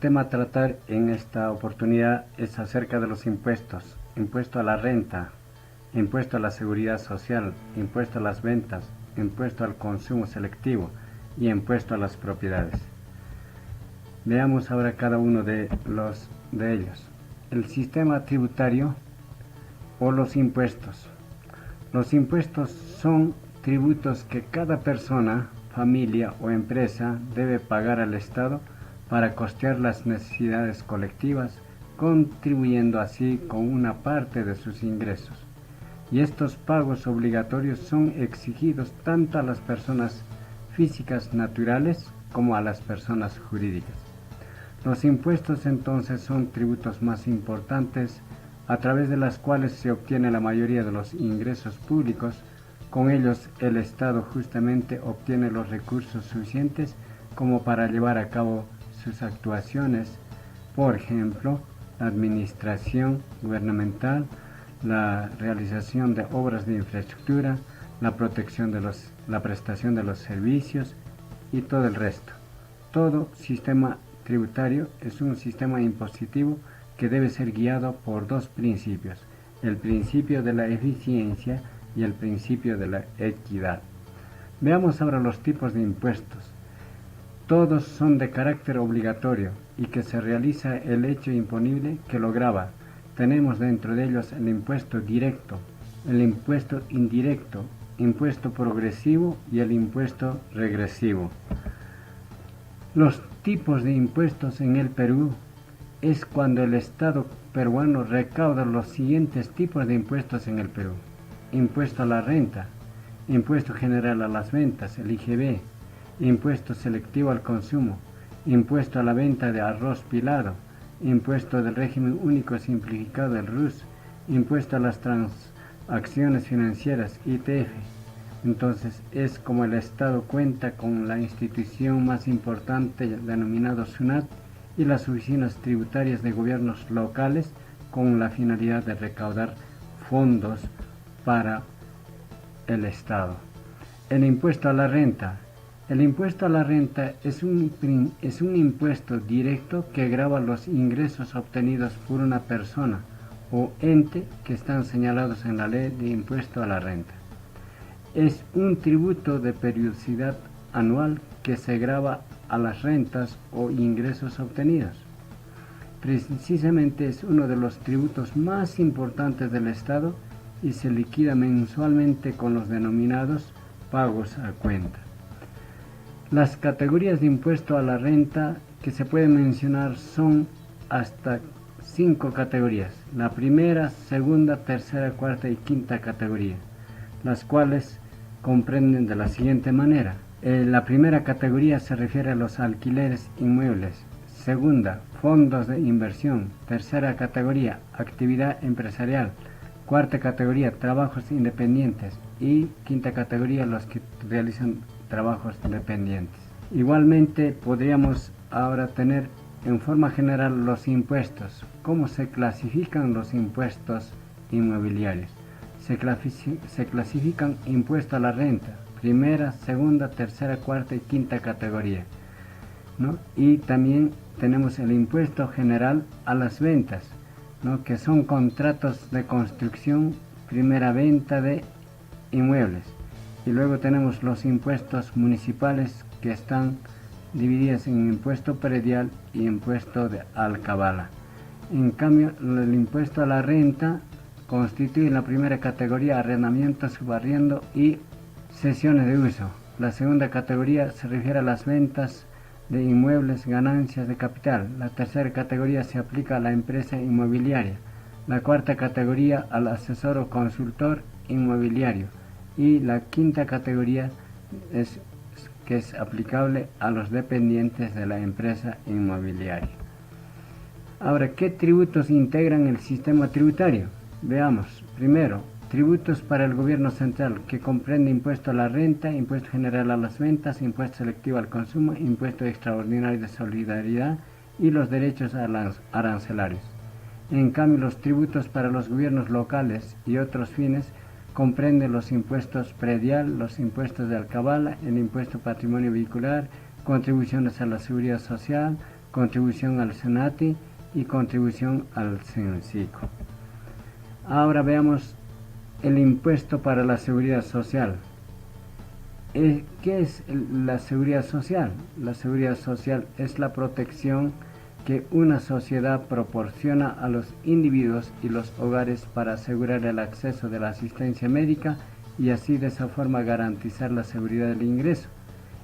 tema a tratar en esta oportunidad es acerca de los impuestos. Impuesto a la renta, impuesto a la seguridad social, impuesto a las ventas, impuesto al consumo selectivo y impuesto a las propiedades. Veamos ahora cada uno de ellos. El sistema tributario o los impuestos. Los impuestos son tributos que cada persona, familia o empresa debe pagar al Estado para costear las necesidades colectivas, contribuyendo así con una parte de sus ingresos. Y estos pagos obligatorios son exigidos tanto a las personas físicas naturales como a las personas jurídicas. Los impuestos entonces son tributos más importantes a través de las cuales se obtiene la mayoría de los ingresos públicos. Con ellos el Estado justamente obtiene los recursos suficientes como para llevar a cabo sus actuaciones, por ejemplo, la administración gubernamental, la realización de obras de infraestructura, la prestación de los servicios y todo el resto. Todo sistema tributario es un sistema impositivo que debe ser guiado por dos principios: el principio de la eficiencia y el principio de la equidad. Veamos ahora los tipos de impuestos. Todos son de carácter obligatorio y que se realiza el hecho imponible que lo grava. Tenemos dentro de ellos el impuesto directo, el impuesto indirecto, impuesto progresivo y el impuesto regresivo. Los tipos de impuestos en el Perú es cuando el Estado peruano recauda los siguientes tipos de impuestos en el Perú: impuesto a la renta, impuesto general a las ventas, el IGB, impuesto selectivo al consumo, impuesto a la venta de arroz pilado, impuesto del régimen único simplificado del RUS, impuesto a las transacciones financieras, ITF. Entonces es como el Estado cuenta con la institución más importante denominado SUNAT y las oficinas tributarias de gobiernos locales con la finalidad de recaudar fondos para el Estado. El impuesto a la renta. El impuesto a la renta es un impuesto directo que grava los ingresos obtenidos por una persona o ente que están señalados en la ley de impuesto a la renta. Es un tributo de periodicidad anual que se grava a las rentas o ingresos obtenidos. Precisamente es uno de los tributos más importantes del Estado y se liquida mensualmente con los denominados pagos a cuenta. Las categorías de impuesto a la renta que se pueden mencionar son hasta 5 categorías: la primera, segunda, tercera, cuarta y quinta categoría, las cuales comprenden de la siguiente manera. La primera categoría se refiere a los alquileres inmuebles, segunda, fondos de inversión, tercera categoría, actividad empresarial, cuarta categoría, trabajos independientes y quinta categoría, los que realizan trabajos dependientes. Igualmente podríamos ahora tener en forma general los impuestos. ¿Cómo se clasifican los impuestos inmobiliarios? Se clasifican impuesto a la renta, primera, segunda, tercera, cuarta y quinta categoría, ¿no? Y también tenemos el impuesto general a las ventas, ¿no? Que son contratos de construcción, primera venta de inmuebles. Y luego tenemos los impuestos municipales, que están divididos en impuesto predial y impuesto de alcabala. En cambio, el impuesto a la renta constituye la primera categoría arrendamiento, subarriendo y cesiones de uso. La segunda categoría se refiere a las ventas de inmuebles, ganancias de capital. La tercera categoría se aplica a la empresa inmobiliaria. La cuarta categoría al asesor o consultor inmobiliario. Y la quinta categoría es aplicable a los dependientes de la empresa inmobiliaria. Ahora, ¿qué tributos integran el sistema tributario? Veamos. Primero, tributos para el gobierno central, que comprende impuesto a la renta, impuesto general a las ventas, impuesto selectivo al consumo, impuesto extraordinario de solidaridad y los derechos arancelarios. En cambio, los tributos para los gobiernos locales y otros fines comprenden los impuestos predial, los impuestos de alcabala, el impuesto patrimonio vehicular, contribuciones a la seguridad social, contribución al SENATI y contribución al CENSICO. Ahora veamos el impuesto para la seguridad social. ¿Qué es la seguridad social? La seguridad social es la protección que una sociedad proporciona a los individuos y los hogares para asegurar el acceso de la asistencia médica y así de esa forma garantizar la seguridad del ingreso,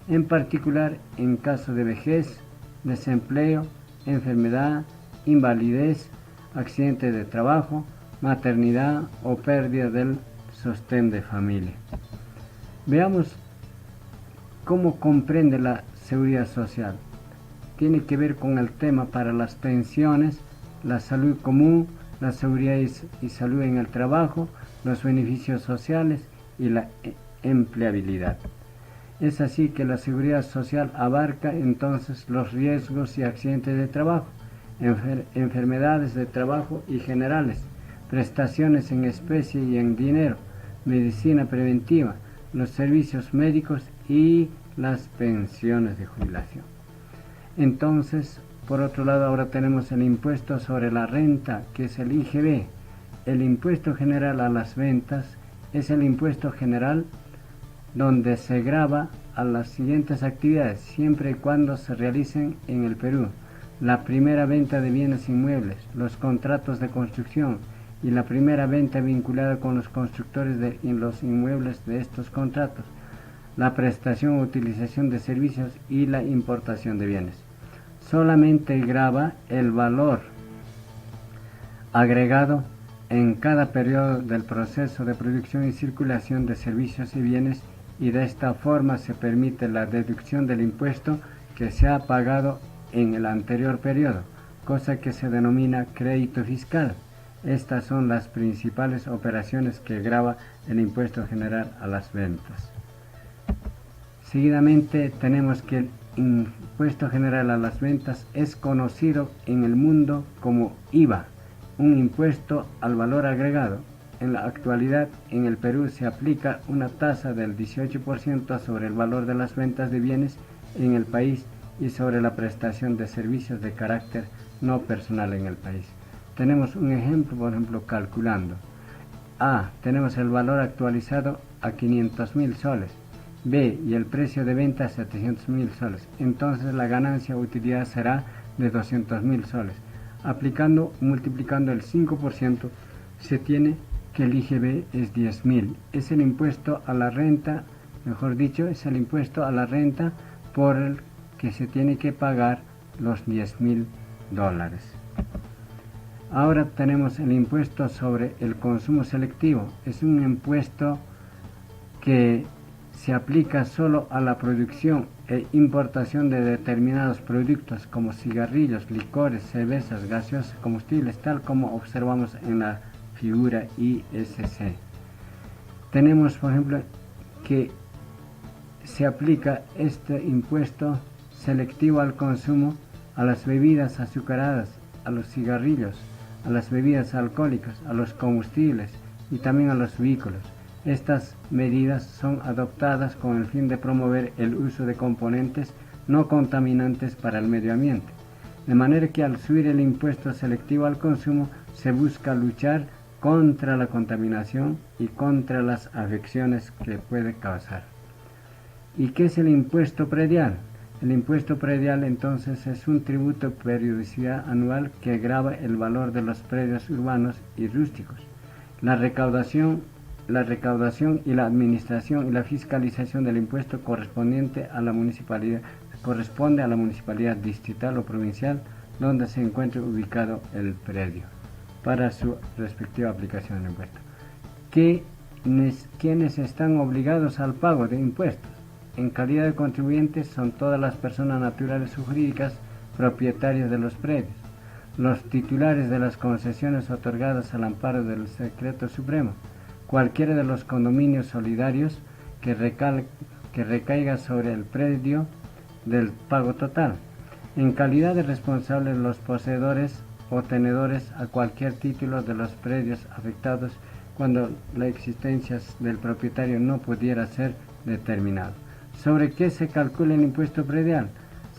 en particular en caso de vejez, desempleo, enfermedad, invalidez, accidente de trabajo, maternidad o pérdida del sostén de familia. Veamos cómo comprende la seguridad social. Tiene que ver con el tema para las pensiones, la salud común, la seguridad y salud en el trabajo, los beneficios sociales y la empleabilidad. Es así que la seguridad social abarca entonces los riesgos y accidentes de trabajo, enfermedades de trabajo y generales, prestaciones en especie y en dinero, medicina preventiva, los servicios médicos y las pensiones de jubilación. Entonces, por otro lado, ahora tenemos el impuesto sobre la renta, que es el IGB. El impuesto general a las ventas es el impuesto general donde se grava a las siguientes actividades, siempre y cuando se realicen en el Perú: la primera venta de bienes inmuebles, los contratos de construcción y la primera venta vinculada con los constructores de los inmuebles de estos contratos, la prestación o utilización de servicios y la importación de bienes. Solamente grava el valor agregado en cada periodo del proceso de producción y circulación de servicios y bienes, y de esta forma se permite la deducción del impuesto que se ha pagado en el anterior periodo, cosa que se denomina crédito fiscal. Estas son las principales operaciones que grava el impuesto general a las ventas. Seguidamente tenemos que el impuesto general a las ventas es conocido en el mundo como IVA, un impuesto al valor agregado. En la actualidad, en el Perú se aplica una tasa del 18% sobre el valor de las ventas de bienes en el país y sobre la prestación de servicios de carácter no personal en el país. Tenemos un ejemplo, por ejemplo, calculando. A, tenemos el valor actualizado a 500.000 soles. B, y el precio de venta a 700.000 soles. Entonces la ganancia o utilidad será de 200.000 soles. Multiplicando el 5%, se tiene que el IGB es 10.000. Es el impuesto a la renta, mejor dicho, es el impuesto a la renta por el que se tiene que pagar los $10.000. Ahora tenemos el impuesto sobre el consumo selectivo. Es un impuesto que se aplica solo a la producción e importación de determinados productos como cigarrillos, licores, cervezas, gaseosas, combustibles, tal como observamos en la figura ISC. Tenemos, por ejemplo, que se aplica este impuesto selectivo al consumo, a las bebidas azucaradas, a los cigarrillos, a las bebidas alcohólicas, a los combustibles y también a los vehículos. Estas medidas son adoptadas con el fin de promover el uso de componentes no contaminantes para el medio ambiente. De manera que al subir el impuesto selectivo al consumo se busca luchar contra la contaminación y contra las afecciones que puede causar. ¿Y qué es el impuesto predial? El impuesto predial entonces es un tributo de periodicidad anual que grava el valor de los predios urbanos y rústicos. La recaudación y la administración y la fiscalización del impuesto corresponde a la municipalidad distrital o provincial donde se encuentre ubicado el predio para su respectiva aplicación del impuesto. ¿Quiénes están obligados al pago de impuestos? En calidad de contribuyentes son todas las personas naturales o jurídicas propietarias de los predios, los titulares de las concesiones otorgadas al amparo del Decreto Supremo, cualquiera de los condominios solidarios que recaiga sobre el predio del pago total. En calidad de responsables los poseedores o tenedores a cualquier título de los predios afectados cuando la existencia del propietario no pudiera ser determinado. ¿Sobre qué se calcula el impuesto predial?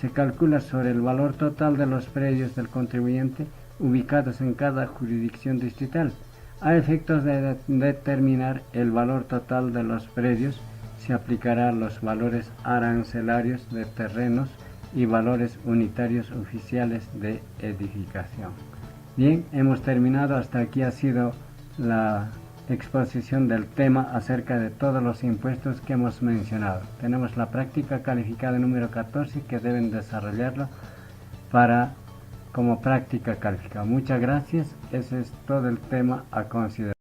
se calcula sobre el valor total de los predios del contribuyente ubicados en cada jurisdicción distrital. A efectos de determinar el valor total de los predios, se aplicarán los valores arancelarios de terrenos y valores unitarios oficiales de edificación. Bien, hemos terminado. Hasta aquí ha sido la exposición del tema acerca de todos los impuestos que hemos mencionado. Tenemos la práctica calificada número 14 que deben desarrollarlo como práctica calificada. Muchas gracias. Ese es todo el tema a considerar.